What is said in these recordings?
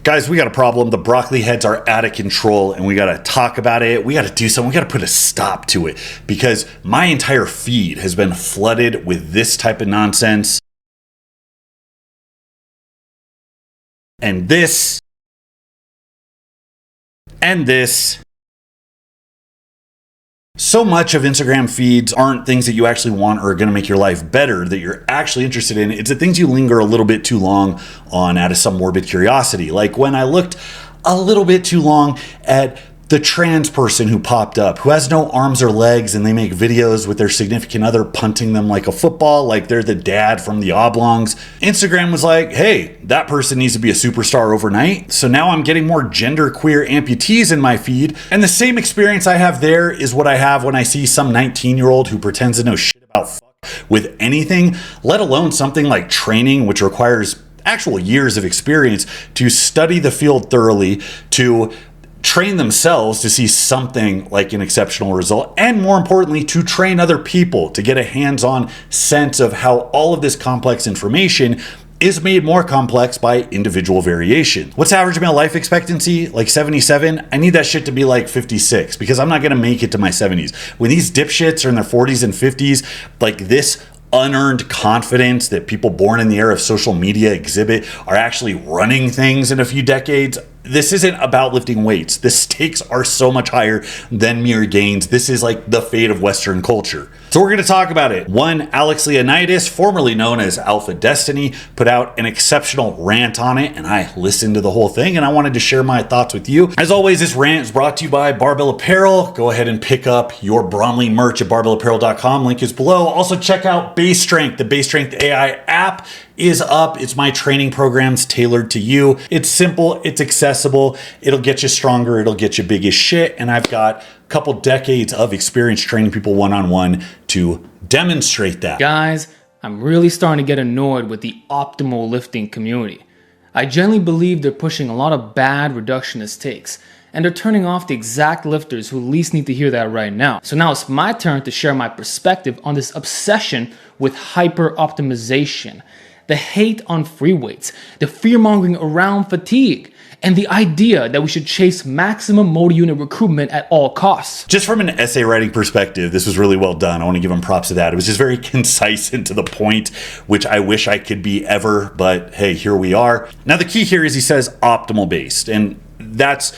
Guys, we got a problem. The broccoli heads are out of control and we got to talk about it. We got to do something. We got to put a stop to it because my entire feed has been flooded with this type of nonsense. And this. And this. So much of Instagram feeds aren't things that you actually want or are going to make your life better that you're actually interested in. It's the things you linger a little bit too long on out of some morbid curiosity. Like when I looked a little bit too long at the trans person who popped up, who has no arms or legs, and they make videos with their significant other punting them like a football, like they're the dad from the Oblongs. Instagram was like, hey, that person needs to be a superstar overnight. So now I'm getting more genderqueer amputees in my feed. And the same experience I have there is what I have when I see some 19-year-old who pretends to know shit about fuck with anything, let alone something like training, which requires actual years of experience to study the field thoroughly, to train themselves to see something like an exceptional result, and more importantly, to train other people to get a hands-on sense of how all of this complex information is made more complex by individual variation. What's average male life expectancy? Like 77? I need that shit to be like 56 because I'm not gonna make it to my 70s. When these dipshits are in their 40s and 50s, like this unearned confidence that people born in the era of social media exhibit are actually running things in a few decades. This isn't about lifting weights. The stakes are so much higher than mere gains. This is like the fate of Western culture. So we're going to talk about it. One, Alex Leonidas, formerly known as Alpha Destiny, put out an exceptional rant on it, and I listened to the whole thing, and I wanted to share my thoughts with you. As always, this rant is brought to you by Barbell Apparel. Go ahead and pick up your Bromley merch at barbellapparel.com. Link is below. Also, check out BaseStrength. The BaseStrength AI app is up. It's my training programs tailored to you. It's simple, it's accessible, it'll get you stronger, it'll get you big as shit, and I've got a couple decades of experience training people one-on-one to demonstrate that. Guys, I'm really starting to get annoyed with the optimal lifting community. I generally believe they're pushing a lot of bad reductionist takes, and they're turning off the exact lifters who least need to hear that right now. So now it's my turn to share my perspective on this obsession with hyper-optimization, the hate on free weights, the fear-mongering around fatigue, and the idea that we should chase maximum motor unit recruitment at all costs. Just from an essay writing perspective, this was really well done. I want to give him props to that. It was just very concise and to the point, which I wish I could be ever, but hey, here we are. Now the key here is he says optimal based, and that's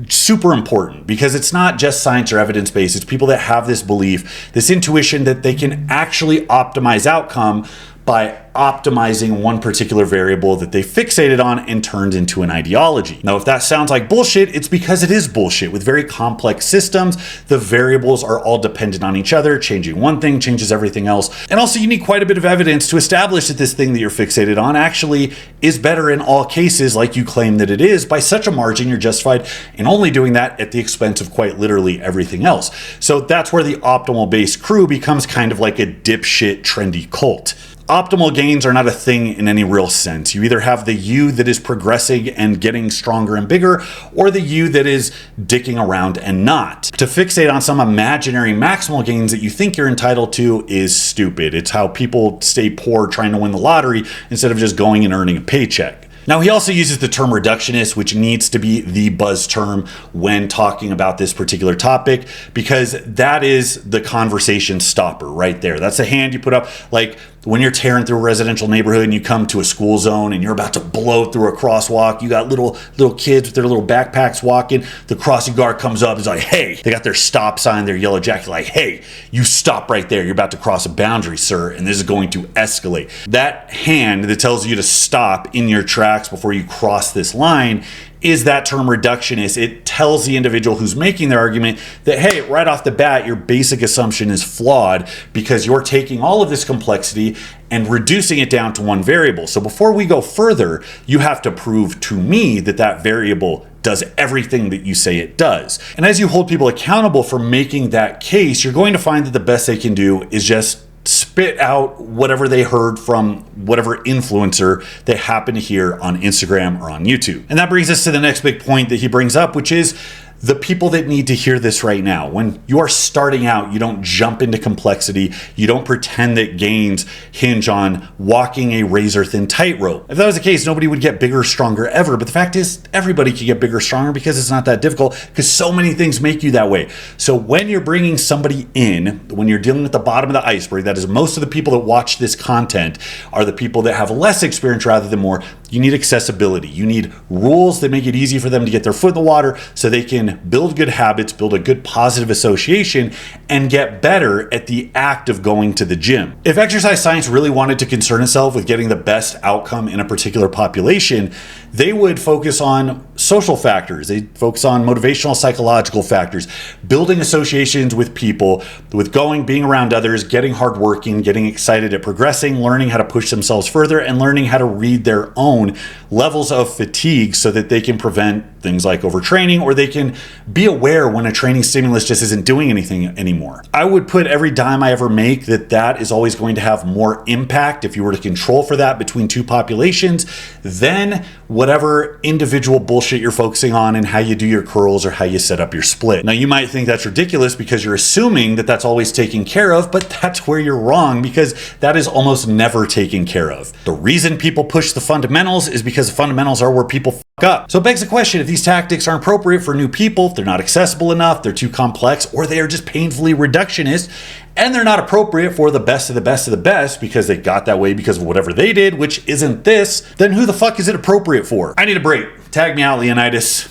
super important because it's not just science or evidence-based. It's people that have this belief, this intuition that they can actually optimize outcome by optimizing one particular variable that they fixated on and turned into an ideology. Now, if that sounds like bullshit, it's because it is bullshit. With very complex systems, the variables are all dependent on each other. Changing one thing changes everything else. And also, you need quite a bit of evidence to establish that this thing that you're fixated on actually is better in all cases, like you claim that it is. By such a margin, you're justified in only doing that at the expense of quite literally everything else. So that's where the optimal base crew becomes kind of like a dipshit trendy cult. Optimal gains are not a thing in any real sense. You either have the you that is progressing and getting stronger and bigger, or the you that is dicking around and not. To fixate on some imaginary maximal gains that you think you're entitled to is stupid. It's how people stay poor trying to win the lottery instead of just going and earning a paycheck. Now, he also uses the term reductionist, which needs to be the buzz term when talking about this particular topic, because that is the conversation stopper right there. That's the hand you put up, like when you're tearing through a residential neighborhood and you come to a school zone and you're about to blow through a crosswalk. You got little kids with their little backpacks walking. The crossing guard comes up and is like, hey, they got their stop sign, their yellow jacket, like, hey, you stop right there. You're about to cross a boundary, sir, and this is going to escalate. That hand that tells you to stop in your tracks before you cross this line is that term reductionist. It tells the individual who's making their argument that, hey, right off the bat, your basic assumption is flawed because you're taking all of this complexity and reducing it down to one variable. So before we go further, you have to prove to me that that variable does everything that you say it does. And as you hold people accountable for making that case, you're going to find that the best they can do is just spit out whatever they heard from whatever influencer they happen to hear on Instagram or on YouTube. And that brings us to the next big point that he brings up, which is the people that need to hear this right now. When you are starting out, you don't jump into complexity. You don't pretend that gains hinge on walking a razor thin tightrope. If that was the case, nobody would get bigger or stronger ever. But the fact is, everybody can get bigger or stronger because it's not that difficult, because so many things make you that way. So when you're bringing somebody in, when you're dealing with the bottom of the iceberg, that is most of the people that watch this content are the people that have less experience rather than more. You need accessibility. You need rules that make it easy for them to get their foot in the water so they can build good habits, build a good positive association, and get better at the act of going to the gym. If exercise science really wanted to concern itself with getting the best outcome in a particular population, they would focus on social factors. They'd focus on motivational, psychological factors, building associations with people, with being around others, getting hardworking, getting excited at progressing, learning how to push themselves further, and learning how to read their own levels of fatigue so that they can prevent things like overtraining, or they can be aware when a training stimulus just isn't doing anything anymore. I would put every dime I ever make that is always going to have more impact if you were to control for that between two populations than whatever individual bullshit you're focusing on and how you do your curls or how you set up your split. Now, you might think that's ridiculous because you're assuming that that's always taken care of, but that's where you're wrong, because that is almost never taken care of. The reason people push the fundamentals is because the fundamentals are where people fuck up. So it begs the question, if these tactics aren't appropriate for new people, if they're not accessible enough, they're too complex, or they are just painfully reductionist, and they're not appropriate for the best of the best of the best because they got that way because of whatever they did, which isn't this, then who the fuck is it appropriate for? I need a break. Tag me out, Leonidas.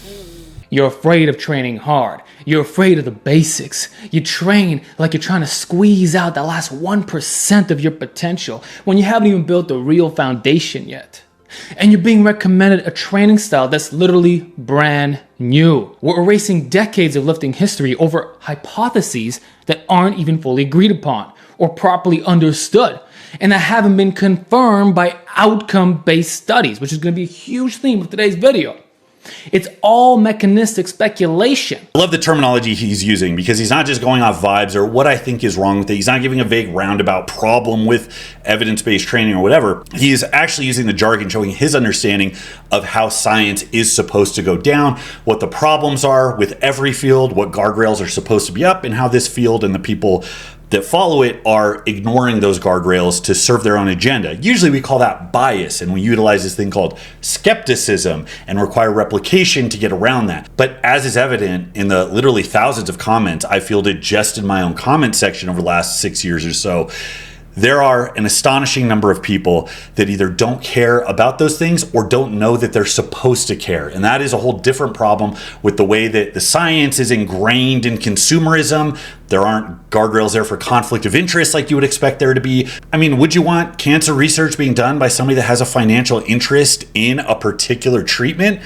You're afraid of training hard. You're afraid of the basics. You train like you're trying to squeeze out the last 1% of your potential when you haven't even built the real foundation yet. And you're being recommended a training style that's literally brand new. We're erasing decades of lifting history over hypotheses that aren't even fully agreed upon or properly understood, and that haven't been confirmed by outcome-based studies, which is going to be a huge theme of today's video. It's all mechanistic speculation. I love the terminology he's using because he's not just going off vibes or what I think is wrong with it. He's not giving a vague roundabout problem with evidence-based training or whatever. He is actually using the jargon, showing his understanding of how science is supposed to go down, what the problems are with every field, what guardrails are supposed to be up, and how this field and the people that follow it are ignoring those guardrails to serve their own agenda. Usually we call that bias, and we utilize this thing called skepticism and require replication to get around that. But as is evident in the literally thousands of comments I fielded just in my own comment section over the last 6 years or so, there are an astonishing number of people that either don't care about those things or don't know that they're supposed to care. And that is a whole different problem with the way that the science is ingrained in consumerism. There aren't guardrails there for conflict of interest like you would expect there to be. I mean, would you want cancer research being done by somebody that has a financial interest in a particular treatment?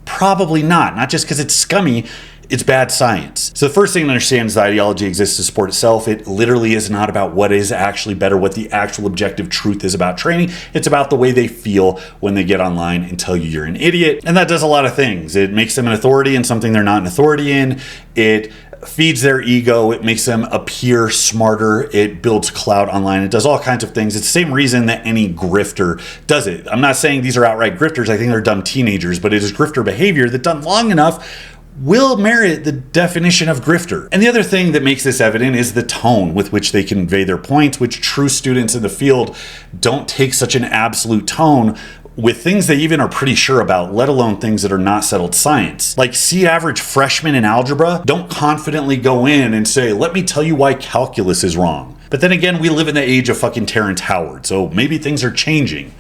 Probably not. Not just because it's scummy. It's bad science. So the first thing to understand is the ideology exists to support itself. It literally is not about what is actually better, what the actual objective truth is about training. It's about the way they feel when they get online and tell you you're an idiot. And that does a lot of things. It makes them an authority in something they're not an authority in. It feeds their ego. It makes them appear smarter. It builds clout online. It does all kinds of things. It's the same reason that any grifter does it. I'm not saying these are outright grifters. I think they're dumb teenagers, but it is grifter behavior that done long enough will merit the definition of grifter. And the other thing that makes this evident is the tone with which they convey their points, which true students in the field don't take such an absolute tone with things they even are pretty sure about, let alone things that are not settled science. Like, see average freshmen in algebra don't confidently go in and say, let me tell you why calculus is wrong. But then again, we live in the age of fucking Terrence Howard, so maybe things are changing.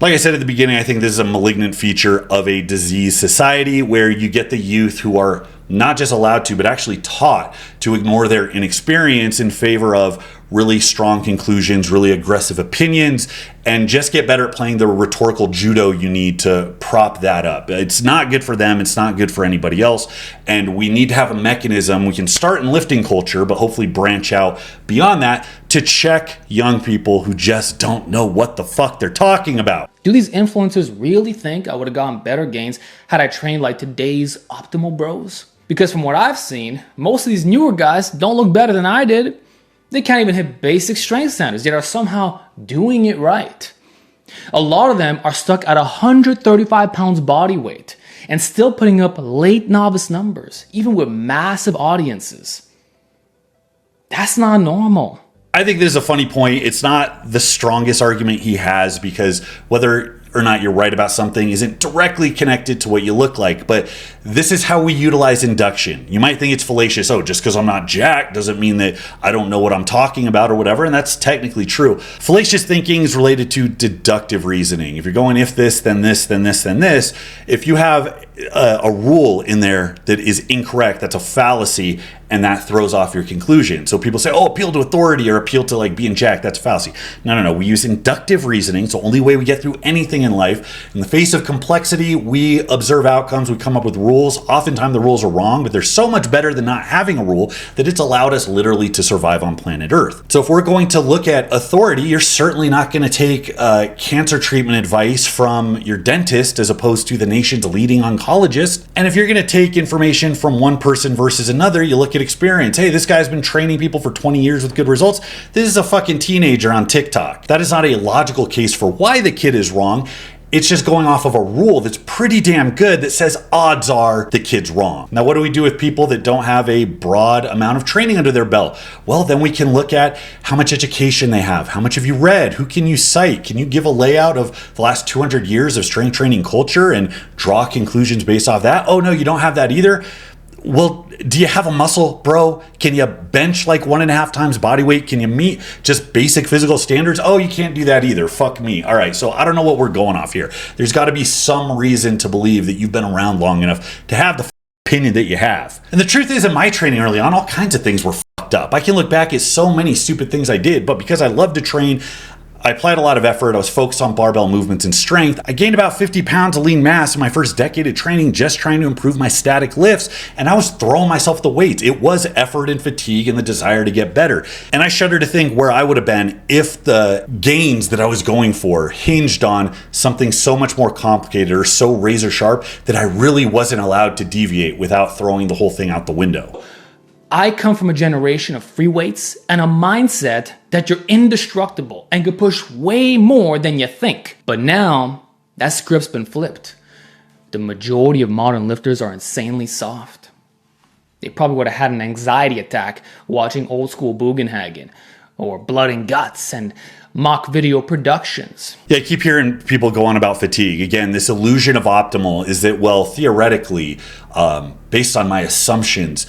Like I said at the beginning, I think this is a malignant feature of a diseased society where you get the youth who are not just allowed to, but actually taught to ignore their inexperience in favor of really strong conclusions, really aggressive opinions, and just get better at playing the rhetorical judo you need to prop that up. It's not good for them. It's not good for anybody else. And we need to have a mechanism. We can start in lifting culture, but hopefully branch out beyond that to check young people who just don't know what the fuck they're talking about. Do these influencers really think I would have gotten better gains had I trained like today's optimal bros? Because from what I've seen, most of these newer guys don't look better than I did. They can't even hit basic strength standards, yet are somehow doing it right. A lot of them are stuck at 135 pounds body weight, and still putting up late novice numbers, even with massive audiences. That's not normal. I think this is a funny point. It's not the strongest argument he has, because whether or not you're right about something isn't directly connected to what you look like, but this is how we utilize induction. You might think it's fallacious. Oh, just because I'm not jacked doesn't mean that I don't know what I'm talking about or whatever, and that's technically true. Fallacious thinking is related to deductive reasoning. If you're going if this, then this, then this, then this, if you have a rule in there that is incorrect, that's a fallacy, and that throws off your conclusion. So people say, oh, appeal to authority or appeal to like being jacked, that's a fallacy. No. We use inductive reasoning. It's the only way we get through anything in life. In the face of complexity, we observe outcomes, we come up with rules. Oftentimes the rules are wrong, but they're so much better than not having a rule that it's allowed us literally to survive on planet Earth. So if we're going to look at authority, you're certainly not going to take cancer treatment advice from your dentist as opposed to the nation's leading oncologist. And if you're going to take information from one person versus another, you look at experience. Hey, this guy's been training people for 20 years with good results. This is a fucking teenager on TikTok. That is not a logical case for why the kid is wrong. It's just going off of a rule that's pretty damn good that says odds are the kid's wrong. Now, what do we do with people that don't have a broad amount of training under their belt? Well, then we can look at how much education they have. How much have you read? Who can you cite? Can you give a layout of the last 200 years of strength training culture and draw conclusions based off that? Oh, no, you don't have that either. Well, do you have a muscle, bro? Can you bench like 1.5 times body weight? Can you meet just basic physical standards? Oh, you can't do that either. Fuck me. All right, so I don't know what we're going off here. There's got to be some reason to believe that you've been around long enough to have the opinion that you have. And the truth is, in my training early on, all kinds of things were fucked up. I can look back at so many stupid things I did, but because I love to train, I applied a lot of effort. I was focused on barbell movements and strength. I gained about 50 pounds of lean mass in my first decade of training, just trying to improve my static lifts. And I was throwing myself the weights. It was effort and fatigue and the desire to get better. And I shudder to think where I would have been if the gains that I was going for hinged on something so much more complicated or so razor sharp that I really wasn't allowed to deviate without throwing the whole thing out the window. I come from a generation of free weights and a mindset that you're indestructible and can push way more than you think. But now, that script's been flipped. The majority of modern lifters are insanely soft. They probably would have had an anxiety attack watching old school Bugenhagen or Blood and Guts and mock video productions. Yeah, I keep hearing people go on about fatigue. Again, this illusion of optimal is that, well, theoretically, based on my assumptions,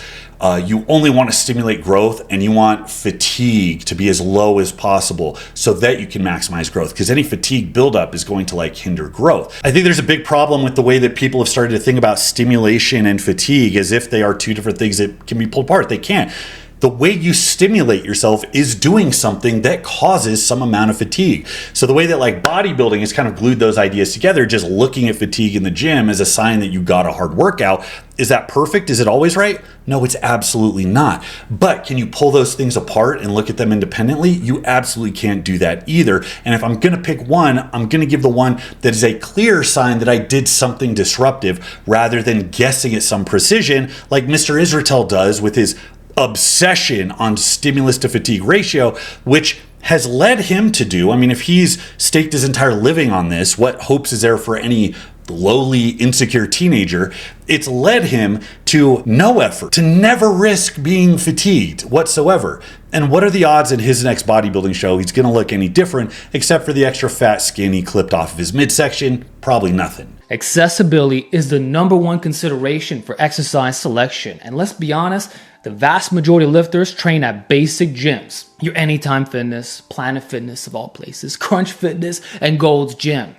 you only want to stimulate growth and you want fatigue to be as low as possible so that you can maximize growth, because any fatigue buildup is going to like hinder growth. I think there's a big problem with the way that people have started to think about stimulation and fatigue as if they are two different things that can be pulled apart. They can't. The way you stimulate yourself is doing something that causes some amount of fatigue. So the way that like bodybuilding has kind of glued those ideas together, just looking at fatigue in the gym as a sign that you got a hard workout, is that perfect? Is it always right? No, it's absolutely not. But can you pull those things apart and look at them independently? You absolutely can't do that either. And if I'm going to pick one, I'm going to give the one that is a clear sign that I did something disruptive rather than guessing at some precision like Mr. Israetel does with his obsession on stimulus to fatigue ratio, which has led him to do, I mean, if he's staked his entire living on this, what hopes is there for any lowly, insecure teenager? It's led him to no effort, to never risk being fatigued whatsoever. And what are the odds in his next bodybuilding show he's going to look any different, except for the extra fat skin he clipped off of his midsection? Probably nothing. Accessibility is the number one consideration for exercise selection. And let's be honest, the vast majority of lifters train at basic gyms. Your Anytime Fitness, Planet Fitness of all places, Crunch Fitness, and Gold's Gym.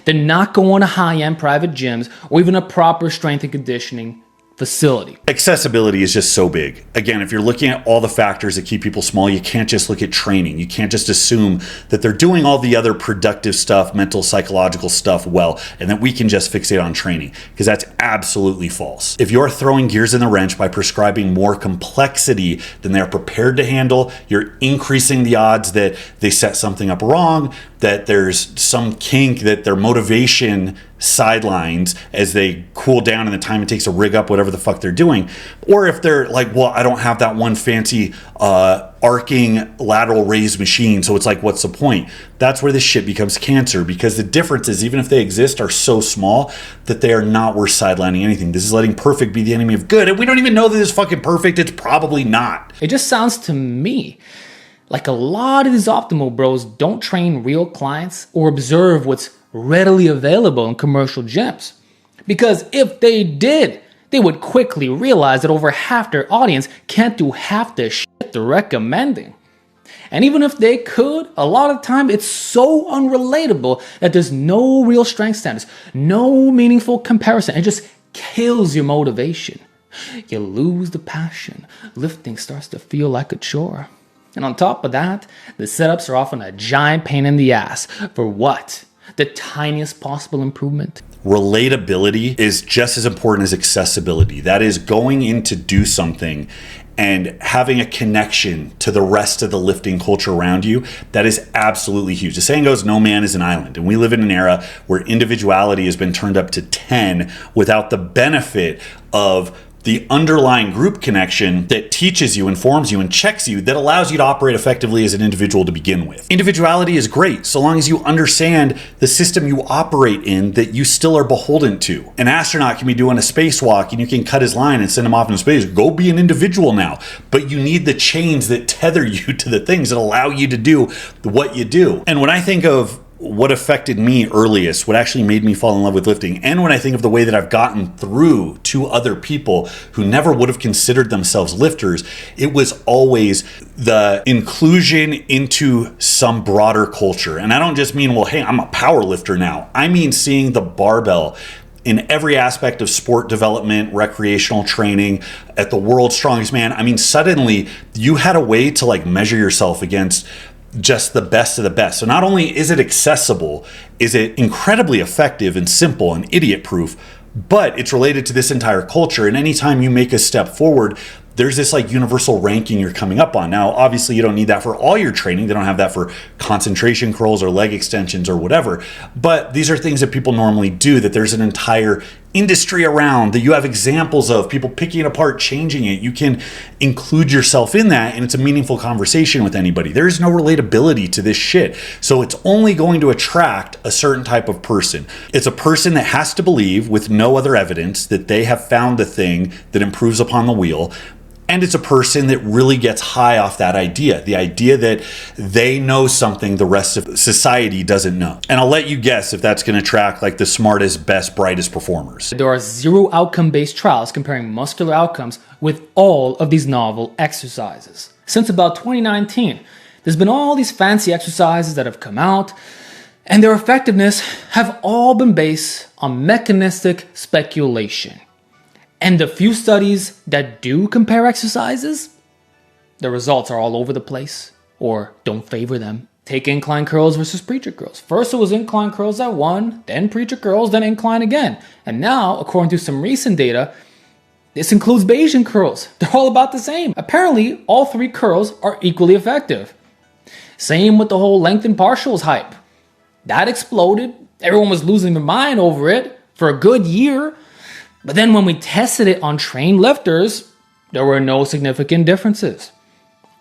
They're not going to high-end private gyms or even a proper strength and conditioning facility. Accessibility is just so big. Again, if you're looking at all the factors that keep people small, you can't just look at training. You can't just assume that they're doing all the other productive stuff, mental, psychological stuff well, and that we can just fixate on training, because that's absolutely false. If you're throwing gears in the wrench by prescribing more complexity than they're prepared to handle, you're increasing the odds that they set something up wrong, that there's some kink, that their motivation sidelines as they cool down in the time it takes to rig up whatever the fuck they're doing. Or if they're like, well, I don't have that one fancy arcing lateral raise machine, so it's like, what's the point? That's where this shit becomes cancer, because the differences, even if they exist, are so small that they are not worth sidelining anything. This is letting perfect be the enemy of good, and we don't even know that it's fucking perfect. It's probably not. It just sounds to me like a lot of these optimal bros don't train real clients or observe what's readily available in commercial gyms. Because if they did, they would quickly realize that over half their audience can't do half the shit they're recommending. And even if they could, a lot of the time it's so unrelatable that there's no real strength standards, no meaningful comparison. It just kills your motivation. You lose the passion. Lifting starts to feel like a chore. And on top of that, the setups are often a giant pain in the ass. For what? The tiniest possible improvement. Relatability is just as important as accessibility. That is going in to do something and having a connection to the rest of the lifting culture around you. That is absolutely huge. The saying goes, no man is an island. And we live in an era where individuality has been turned up to 10 without the benefit of the underlying group connection that teaches you, informs you, and checks you, that allows you to operate effectively as an individual to begin with. Individuality is great so long as you understand the system you operate in that you still are beholden to. An astronaut can be doing a spacewalk and you can cut his line and send him off into space. Go be an individual now. But you need the chains that tether you to the things that allow you to do what you do. And when I think of what affected me earliest, what actually made me fall in love with lifting, and when I think of the way that I've gotten through to other people who never would have considered themselves lifters, it was always the inclusion into some broader culture. And I don't just mean, well, hey, I'm a power lifter now. I mean seeing the barbell in every aspect of sport development, recreational training, at the world's strongest man. I mean, suddenly you had a way to like measure yourself against just the best of the best. So not only is it accessible, is it incredibly effective and simple and idiot proof, but it's related to this entire culture. And anytime you make a step forward, there's this like universal ranking you're coming up on. Now, obviously you don't need that for all your training. They don't have that for concentration curls or leg extensions or whatever. But these are things that people normally do, that there's an entire industry around, that you have examples of people picking it apart, changing it. You can include yourself in that, and it's a meaningful conversation with anybody. There's no relatability to this shit. So it's only going to attract a certain type of person. It's a person that has to believe with no other evidence that they have found the thing that improves upon the wheel. And it's a person that really gets high off that idea, the idea that they know something the rest of society doesn't know. And I'll let you guess if that's going to track like the smartest, best, brightest performers. There are 0 outcome-based trials comparing muscular outcomes with all of these novel exercises. Since about 2019, there's been all these fancy exercises that have come out, and their effectiveness have all been based on mechanistic speculation. And the few studies that do compare exercises, the results are all over the place or don't favor them. Take incline curls versus preacher curls. First it was incline curls that won, then preacher curls, then incline again. And now, according to some recent data, this includes Bayesian curls. They're all about the same. Apparently, all 3 curls are equally effective. Same with the whole lengthened partials hype. That exploded. Everyone was losing their mind over it for a good year. But then when we tested it on trained lifters, there were no significant differences.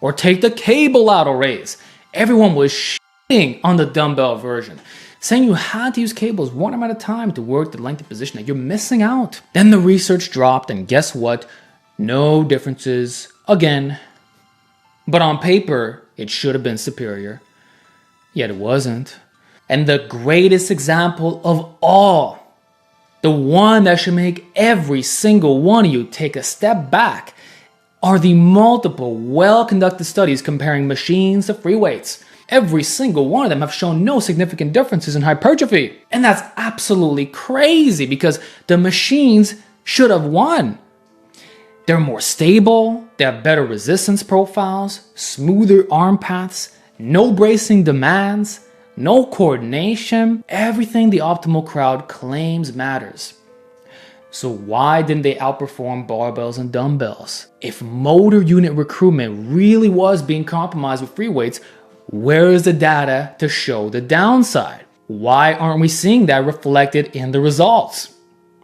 Or take the cable lateral raise. Everyone was shitting on the dumbbell version, saying you had to use cables 1 arm at a time to work the lengthened position, that you're missing out. Then the research dropped, and guess what? No differences again. But on paper, it should have been superior. Yet it wasn't. And the greatest example of all, the one that should make every single one of you take a step back, are the multiple well-conducted studies comparing machines to free weights. Every single one of them have shown no significant differences in hypertrophy. And that's absolutely crazy because the machines should have won. They're more stable, they have better resistance profiles, smoother arm paths, no bracing demands, no coordination, everything the optimal crowd claims matters. So why didn't they outperform barbells and dumbbells? If motor unit recruitment really was being compromised with free weights, where is the data to show the downside? Why aren't we seeing that reflected in the results?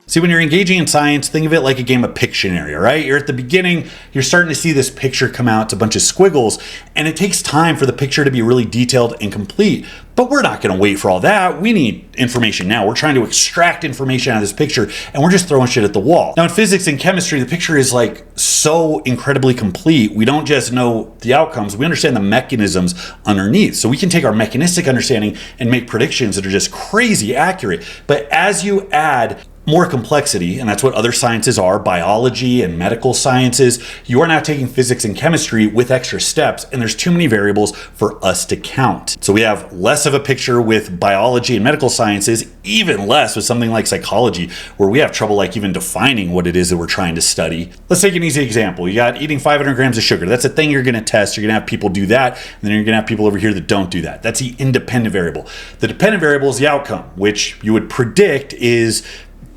See, when you're engaging in science, think of it like a game of Pictionary, all right? You're at the beginning, you're starting to see this picture come out. It's a bunch of squiggles, and it takes time for the picture to be really detailed and complete. But we're not going to wait for all that. We need information now. We're trying to extract information out of this picture, and we're just throwing shit at the wall. Now, in physics and chemistry, the picture is like so incredibly complete. We don't just know the outcomes, we understand the mechanisms underneath. So we can take our mechanistic understanding and make predictions that are just crazy accurate. But as you add more complexity, and that's what other sciences are, biology and medical sciences, you are now taking physics and chemistry with extra steps, and there's too many variables for us to count. So we have less of a picture with biology and medical sciences, even less with something like psychology, where we have trouble like even defining what it is that we're trying to study. Let's take an easy example. You got eating 500 grams of sugar. That's a thing you're going to test. You're going to have people do that, and then you're going to have people over here that don't do that. That's the independent variable. The dependent variable is the outcome, which you would predict is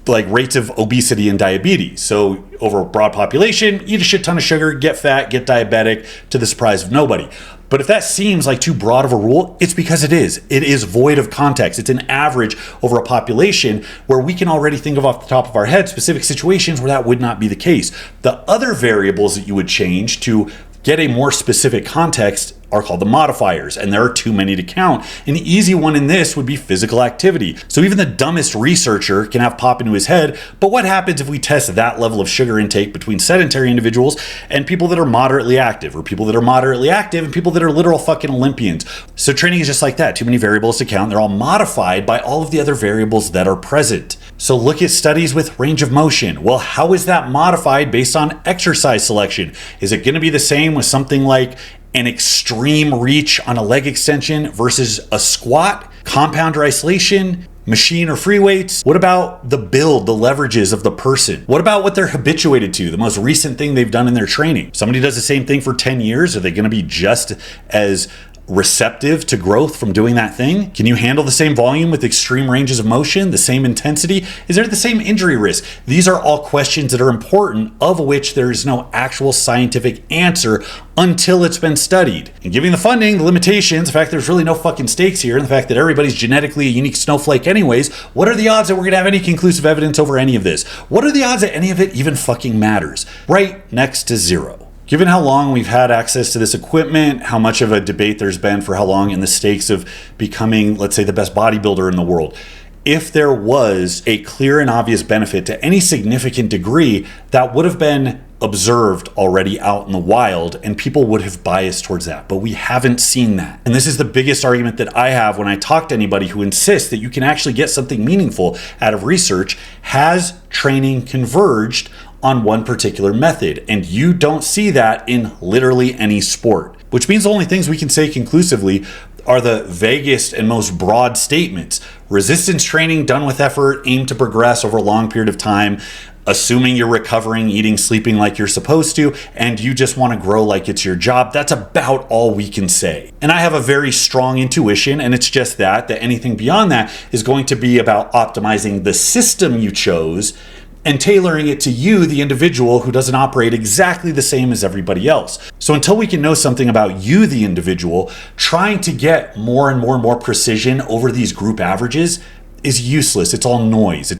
like rates of obesity and diabetes. So over a broad population, eat a shit ton of sugar, get fat, get diabetic, to the surprise of nobody. But if that seems like too broad of a rule, it's because it is. It is void of context. It's an average over a population where we can already think of off the top of our head specific situations where that would not be the case. The other variables that you would change to get a more specific context are called the modifiers, and there are too many to count. An easy one in this would be physical activity. So even the dumbest researcher can have pop into his head, but what happens if we test that level of sugar intake between sedentary individuals and people that are moderately active, or people that are moderately active and people that are literal fucking Olympians? So training is just like that. Too many variables to count. They're all modified by all of the other variables that are present. So look at studies with range of motion. Well, how is that modified based on exercise selection? Is it going to be the same with something like an extreme reach on a leg extension versus a squat, compound or isolation, machine or free weights? What about the build, the leverages of the person? What about what they're habituated to, the most recent thing they've done in their training? Somebody does the same thing for 10 years. Are they going to be just as receptive to growth from doing that thing? Can you handle the same volume with extreme ranges of motion, the same intensity? Is there the same injury risk? These are all questions that are important, of which there is no actual scientific answer until it's been studied. And given the funding, the limitations, the fact there's really no fucking stakes here, and the fact that everybody's genetically a unique snowflake anyways, what are the odds that we're gonna have any conclusive evidence over any of this? What are the odds that any of it even fucking matters? Right next to zero. Given how long we've had access to this equipment, how much of a debate there's been for how long, and the stakes of becoming, let's say, the best bodybuilder in the world, if there was a clear and obvious benefit to any significant degree, that would have been observed already out in the wild, and people would have biased towards that. But we haven't seen that. And this is the biggest argument that I have when I talk to anybody who insists that you can actually get something meaningful out of research. Has training converged on one particular method? And you don't see that in literally any sport, which means the only things we can say conclusively are the vaguest and most broad statements. Resistance training done with effort, aimed to progress over a long period of time, assuming you're recovering, eating, sleeping like you're supposed to, and you just want to grow like it's your job. That's about all we can say. And I have a very strong intuition, and it's just that anything beyond that is going to be about optimizing the system you chose and tailoring it to you, the individual, who doesn't operate exactly the same as everybody else. So until we can know something about you, the individual, trying to get more and more and more precision over these group averages is useless. It's all noise.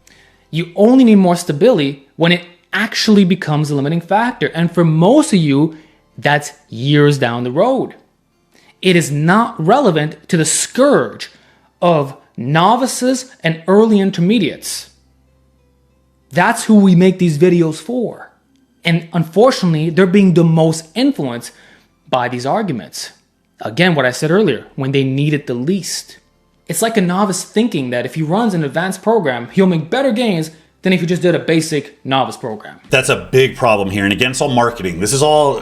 You only need more stability when it actually becomes a limiting factor. And for most of you, that's years down the road. It is not relevant to the scourge of novices and early intermediates. That's who we make these videos for. And unfortunately, they're being the most influenced by these arguments. Again, what I said earlier, when they need it the least. It's like a novice thinking that if he runs an advanced program, he'll make better gains than if he just did a basic novice program. That's a big problem here. And again, it's all marketing. This is all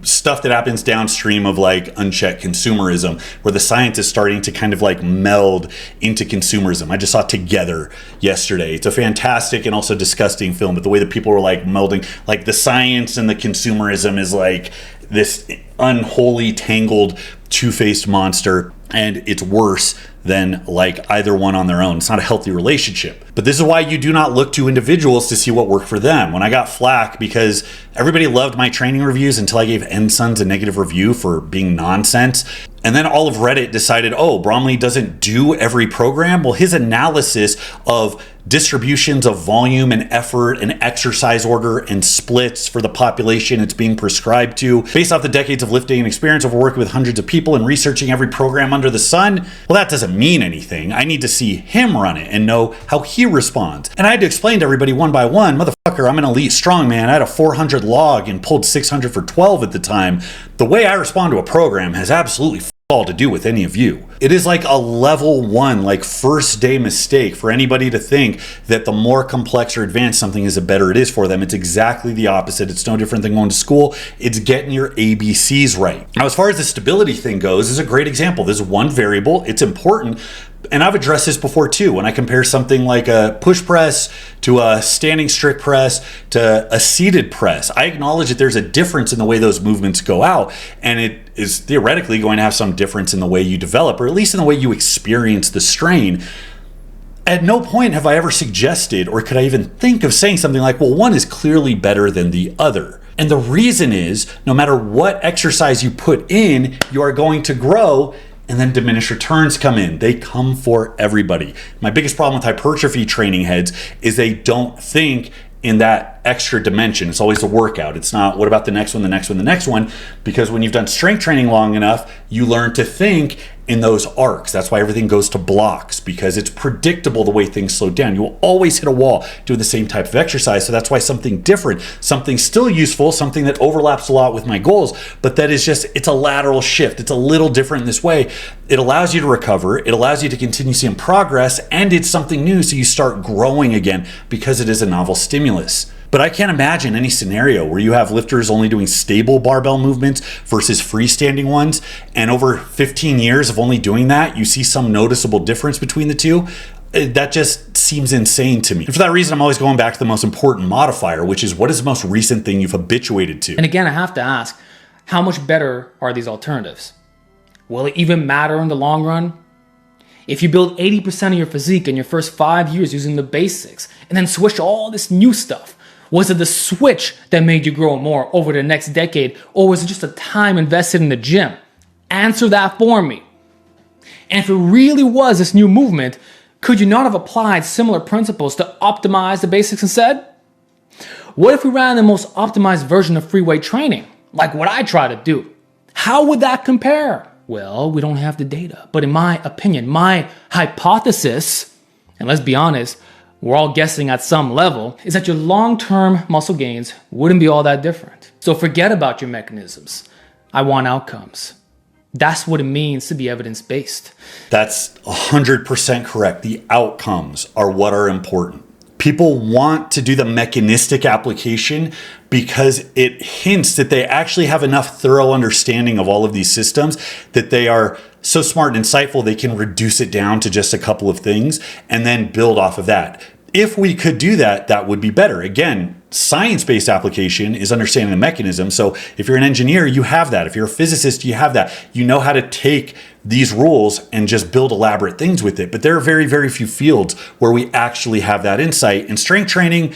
stuff that happens downstream of like unchecked consumerism, where the science is starting to kind of like meld into consumerism. I just saw Together yesterday. It's a fantastic and also disgusting film, but the way that people were like melding, like the science and the consumerism is like this unholy, tangled, two-faced monster, and it's worse than like either one on their own. It's not a healthy relationship. But this is why you do not look to individuals to see what worked for them. When I got flack because everybody loved my training reviews until I gave Ensons a negative review for being nonsense, And then all of Reddit decided, oh, Bromley doesn't do every program. Well, his analysis of distributions of volume and effort and exercise order and splits for the population it's being prescribed to, based off the decades of lifting and experience of working with hundreds of people and researching every program under the sun, well, that doesn't mean anything. I need to see him run it and know how he responds. And I had to explain to everybody one by one, motherfucker, I'm an elite strongman. I had a 400 log and pulled 600 for 12 at the time. The way I respond to a program has absolutely all to do with any of you. It is like a level 1, like first day mistake for anybody to think that the more complex or advanced something is, the better it is for them. It's exactly the opposite. It's no different than going to school. It's getting your ABCs right. Now, as far as the stability thing goes, this is a great example. This is one variable. It's important. And I've addressed this before too. When I compare something like a push press to a standing strict press to a seated press, I acknowledge that there's a difference in the way those movements go out. And it is theoretically going to have some difference in the way you develop, or at least in the way you experience the strain. At no point have I ever suggested, or could I even think of saying something like, well, one is clearly better than the other. And the reason is, no matter what exercise you put in, you are going to grow, and then diminished returns come in. They come for everybody. My biggest problem with hypertrophy training heads is they don't think in that extra dimension. It's always a workout. It's not, what about the next one, the next one, the next one? Because when you've done strength training long enough, you learn to think in those arcs. That's why everything goes to blocks, because it's predictable the way things slow down. You will always hit a wall doing the same type of exercise. So that's why something different, something still useful, something that overlaps a lot with my goals, but that is just, it's a lateral shift. It's a little different in this way. It allows you to recover. It allows you to continue seeing progress, and it's something new. So you start growing again because it is a novel stimulus. But I can't imagine any scenario where you have lifters only doing stable barbell movements versus freestanding ones, and over 15 years of only doing that, you see some noticeable difference between the two. That just seems insane to me. And for that reason, I'm always going back to the most important modifier, which is what is the most recent thing you've habituated to? And again, I have to ask, how much better are these alternatives? Will it even matter in the long run? If you build 80% of your physique in your first 5 years using the basics, and then switch to all this new stuff, was it the switch that made you grow more over the next decade, or was it just the time invested in the gym? Answer that for me. And if it really was this new movement, could you not have applied similar principles to optimize the basics instead? What if we ran the most optimized version of free weight training, like what I try to do? How would that compare? Well, we don't have the data, but in my opinion, my hypothesis, and let's be honest, we're all guessing at some level, is that your long-term muscle gains wouldn't be all that different. So forget about your mechanisms. I want outcomes. That's what it means to be evidence-based. That's 100% correct. The outcomes are what are important. People want to do the mechanistic application because it hints that they actually have enough thorough understanding of all of these systems that they are so smart and insightful they can reduce it down to just a couple of things and then build off of that. If we could do that, that would be better. Again, science-based application is understanding the mechanism. So if you're an engineer, you have that. If you're a physicist, you have that. You know how to take these rules and just build elaborate things with it. But there are very, very few fields where we actually have that insight. And strength training,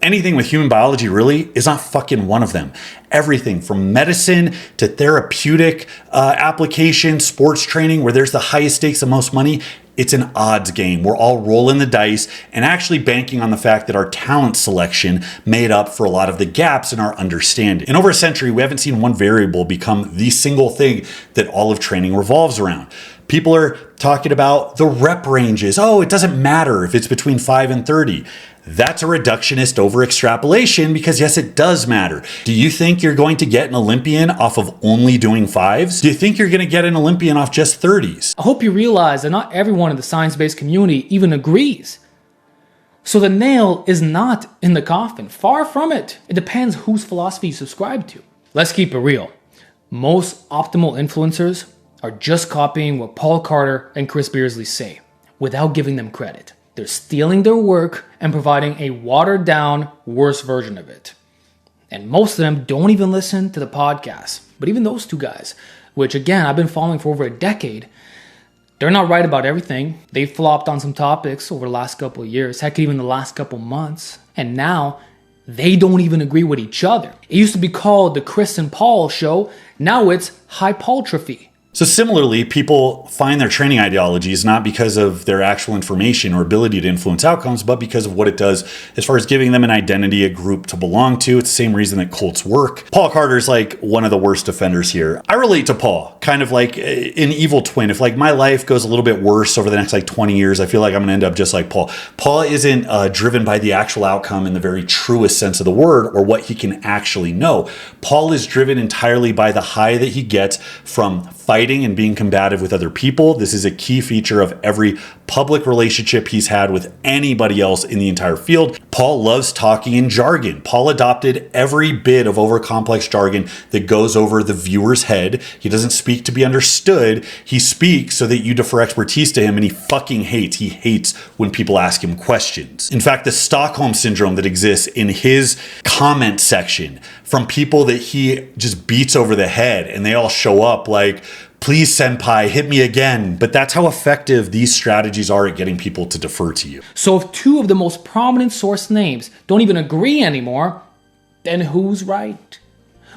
anything with human biology really, is not fucking one of them. Everything from medicine to therapeutic application, sports training, where there's the highest stakes and most money, it's an odds game. We're all rolling the dice and actually banking on the fact that our talent selection made up for a lot of the gaps in our understanding. In over a century, we haven't seen one variable become the single thing that all of training revolves around. People are talking about the rep ranges. Oh, it doesn't matter if it's between 5 and 30. That's a reductionist over extrapolation because yes, it does matter. Do you think you're going to get an Olympian off of only doing 5s? Do you think you're going to get an Olympian off just 30s? I hope you realize that not everyone in the science-based community even agrees. So the nail is not in the coffin. Far from it. It depends whose philosophy you subscribe to. Let's keep it real. Most optimal influencers are just copying what Paul Carter and Chris Beardsley say without giving them credit. They're stealing their work and providing a watered down, worse version of it. And most of them don't even listen to the podcast. But even those two guys, which again, I've been following for over a decade, they're not right about everything. They flopped on some topics over the last couple of years, heck, even the last couple months. And now they don't even agree with each other. It used to be called the Chris and Paul show. Now it's hypertrophy. So similarly, people find their training ideologies not because of their actual information or ability to influence outcomes, but because of what it does as far as giving them an identity, a group to belong to. It's the same reason that cults work. Paul Carter's like one of the worst offenders here. I relate to Paul, kind of like an evil twin. If like my life goes a little bit worse over the next like 20 years, I feel like I'm gonna end up just like Paul. Paul isn't driven by the actual outcome in the very truest sense of the word or what he can actually know. Paul is driven entirely by the high that he gets from fighting and being combative with other people. This is a key feature of every public relationship he's had with anybody else in the entire field. Paul loves talking in jargon. Paul adopted every bit of overcomplex jargon that goes over the viewer's head. He doesn't speak to be understood. He speaks so that you defer expertise to him, and he hates when people ask him questions. In fact, the Stockholm syndrome that exists in his comment section from people that he just beats over the head, and they all show up like, please, senpai, hit me again. But that's how effective these strategies are at getting people to defer to you. So if two of the most prominent source names don't even agree anymore, then who's right?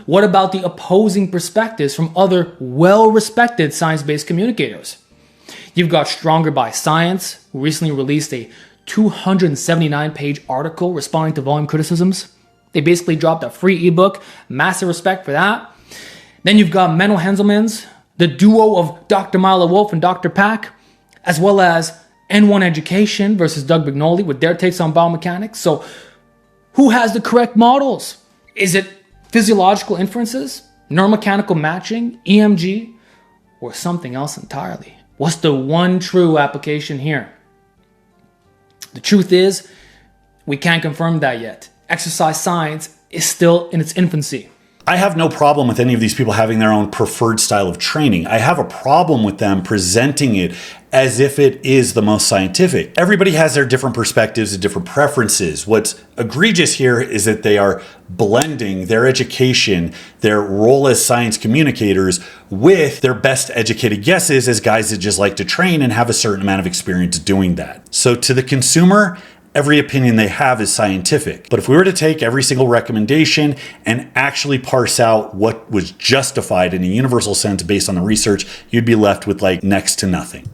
What about the opposing perspectives from other well-respected science-based communicators? You've got Stronger by Science, who recently released a 279-page article responding to volume criticisms. They basically dropped a free ebook. Massive respect for that. Then you've got Menno Henselmans, the duo of Dr. Milo Wolf and Dr. Pack, as well as N1 Education versus Doug Bignoli with their takes on biomechanics. So who has the correct models? Is it physiological inferences, neuromechanical matching, EMG, or something else entirely? What's the one true application here? The truth is, we can't confirm that yet. Exercise science is still in its infancy. I have no problem with any of these people having their own preferred style of training. I have a problem with them presenting it as if it is the most scientific. Everybody has their different perspectives and different preferences. What's egregious here is that they are blending their education, their role as science communicators, with their best educated guesses as guys that just like to train and have a certain amount of experience doing that. So to the consumer, every opinion they have is scientific. But if we were to take every single recommendation and actually parse out what was justified in a universal sense based on the research, you'd be left with like next to nothing.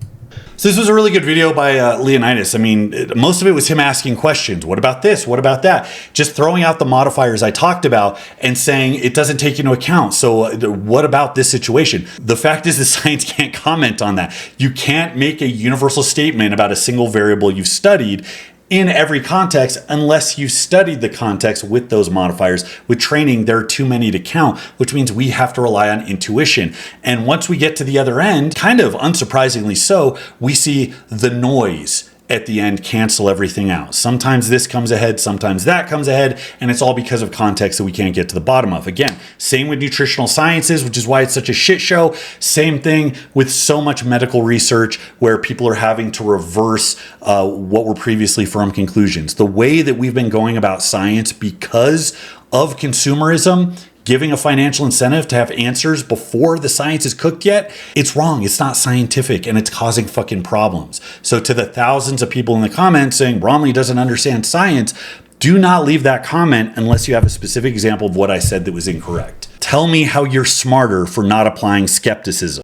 So this was a really good video by Leonidas. I mean, most of it was him asking questions. What about this? What about that? Just throwing out the modifiers I talked about and saying it doesn't take into account. So what about this situation? The fact is the science can't comment on that. You can't make a universal statement about a single variable you've studied in every context unless you've studied the context with those modifiers. With training, there are too many to count, which means we have to rely on intuition. And once we get to the other end, kind of unsurprisingly so, we see the noise at the end cancel everything out. Sometimes this comes ahead, sometimes that comes ahead, and it's all because of context that we can't get to the bottom of. Again, same with nutritional sciences, which is why it's such a shit show. Same thing with so much medical research where people are having to reverse what were previously firm conclusions. The way that we've been going about science because of consumerism, giving a financial incentive to have answers before the science is cooked yet, it's wrong. It's not scientific, and it's causing fucking problems. So to the thousands of people in the comments saying Bromley doesn't understand science, do not leave that comment unless you have a specific example of what I said that was incorrect. Tell me how you're smarter for not applying skepticism.